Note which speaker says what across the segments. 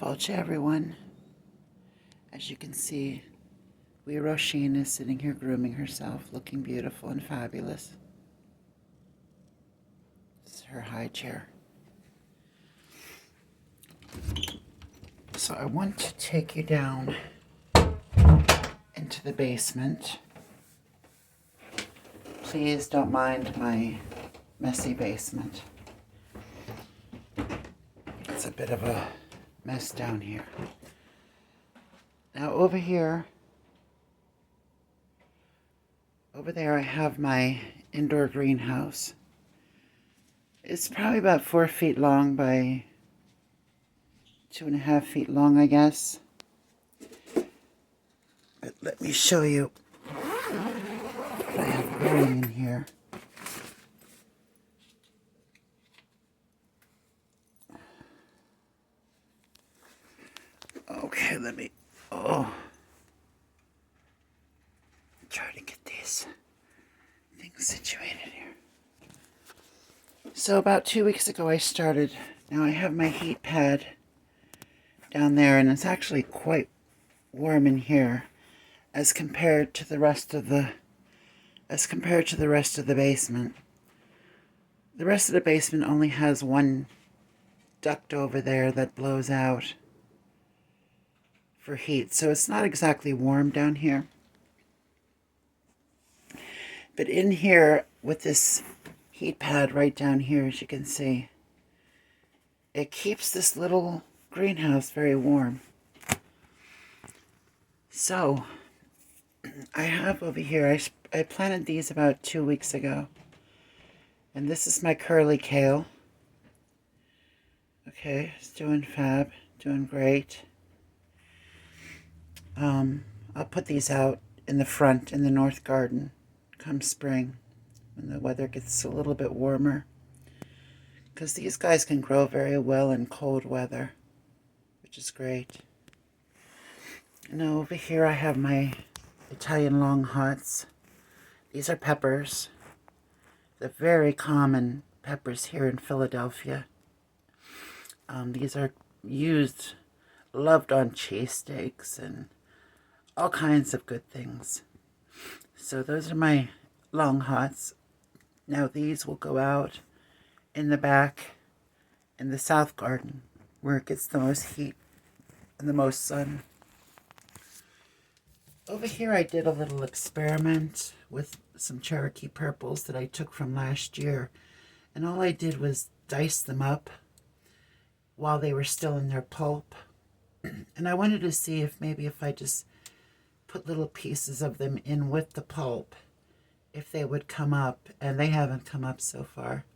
Speaker 1: Fulch, everyone. As you can see, wee Roisin is sitting here grooming herself, looking beautiful and fabulous. This is her high chair. So I want to take you down into the basement. Please don't mind my messy basement. It's a bit of a mess down here. Now over there I have my indoor greenhouse. It's probably about 4 feet long by 2.5 feet long, I guess. But let me show you what I have growing in here. Okay, try to get these things situated here. So about 2 weeks ago I started. Now I have my heat pad down there, and it's actually quite warm in here as compared to the rest of the basement. The rest of the basement only has one duct over there that blows out for heat, so it's not exactly warm down here. But in here, with this heat pad right down here, as you can see, it keeps this little greenhouse very warm. So I have over here, I planted these about 2 weeks ago, and this is my curly kale. Okay, it's doing fab, doing great. I'll put these out in the front in the north garden come spring when the weather gets a little bit warmer, because these guys can grow very well in cold weather, which is great. Now over here I have my Italian long hots. These are peppers. They're very common peppers here in Philadelphia. These are loved on cheesesteaks and all kinds of good things. So those are my long hots. Now these will go out in the back in the south garden where it gets the most heat and the most sun. Over here I did a little experiment with some Cherokee purples that I took from last year, and all I did was dice them up while they were still in their pulp. And I wanted to see if I just put little pieces of them in with the pulp, if they would come up, and they haven't come up so far.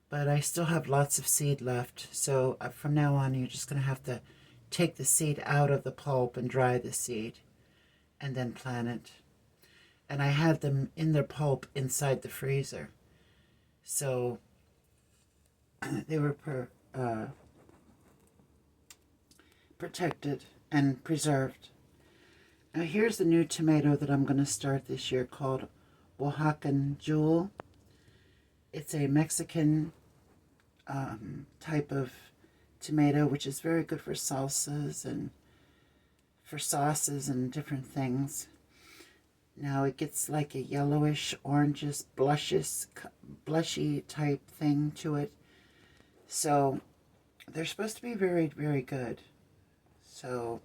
Speaker 1: But I still have lots of seed left, so from now on you're just going to have to take the seed out of the pulp and dry the seed, and then plant it. And I had them in their pulp inside the freezer, so they were protected and preserved. Now here's the new tomato that I'm going to start this year, called Oaxacan Jewel. It's a Mexican type of tomato, which is very good for salsas and for sauces and different things. Now it gets like a yellowish, orangish, blushy type thing to it. So they're supposed to be very, very good. So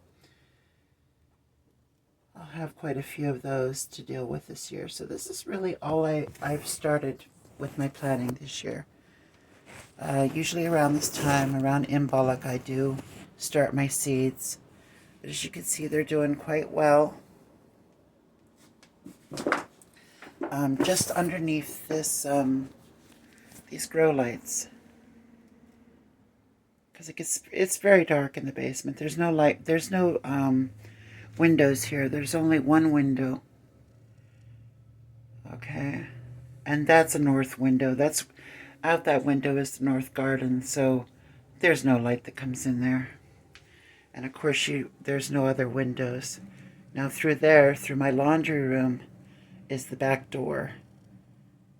Speaker 1: I'll have quite a few of those to deal with this year. So this is really all I've started with my planting this year. Usually around this time, around Imbolc, I do start my seeds. But as you can see, they're doing quite well. Just underneath this, these grow lights, because it's very dark in the basement. There's no light. There's no windows here. There's only one window. Okay, and that's a north window. That's out that window is the north garden, so there's no light that comes in there. And of course there's no other windows. Now through my laundry room is the back door.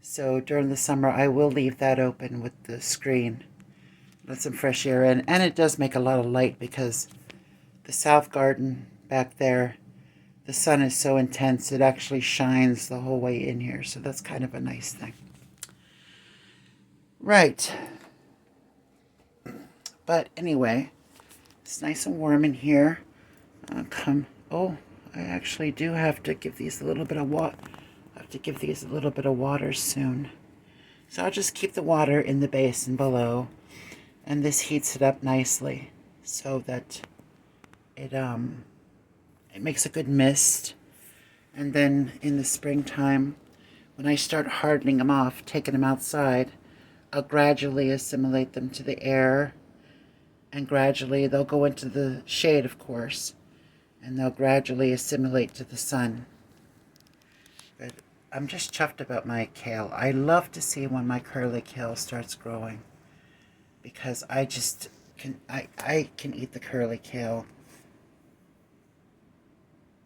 Speaker 1: So during the summer I will leave that open with the screen. let some fresh air in. And it does make a lot of light because the south garden back there, the sun is so intense, it actually shines the whole way in here. So that's kind of a nice thing. Right. But anyway, it's nice and warm in here. Oh, I actually do have to give these a little bit of water. I have to give these a little bit of water soon. So I'll just keep the water in the basin below, and this heats it up nicely so that it makes a good mist. And then in the springtime, when I start hardening them off, taking them outside, I'll gradually assimilate them to the air, and gradually they'll go into the shade, of course, and they'll gradually assimilate to the sun. But I'm just chuffed about my kale. I love to see when my curly kale starts growing, because I just can I can eat the curly kale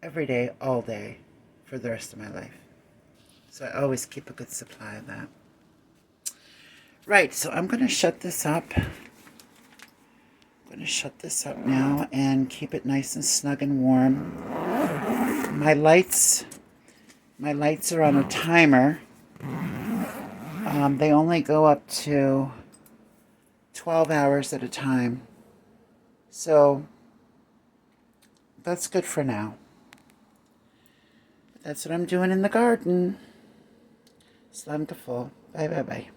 Speaker 1: every day, all day, for the rest of my life. So I always keep a good supply of that. Right, so I'm going to shut this up. I'm going to shut this up now and keep it nice and snug and warm. My lights are on a timer. They only go up to 12 hours at a time. So that's good for now. That's what I'm doing in the garden. Slumgaful. Bye, bye, bye.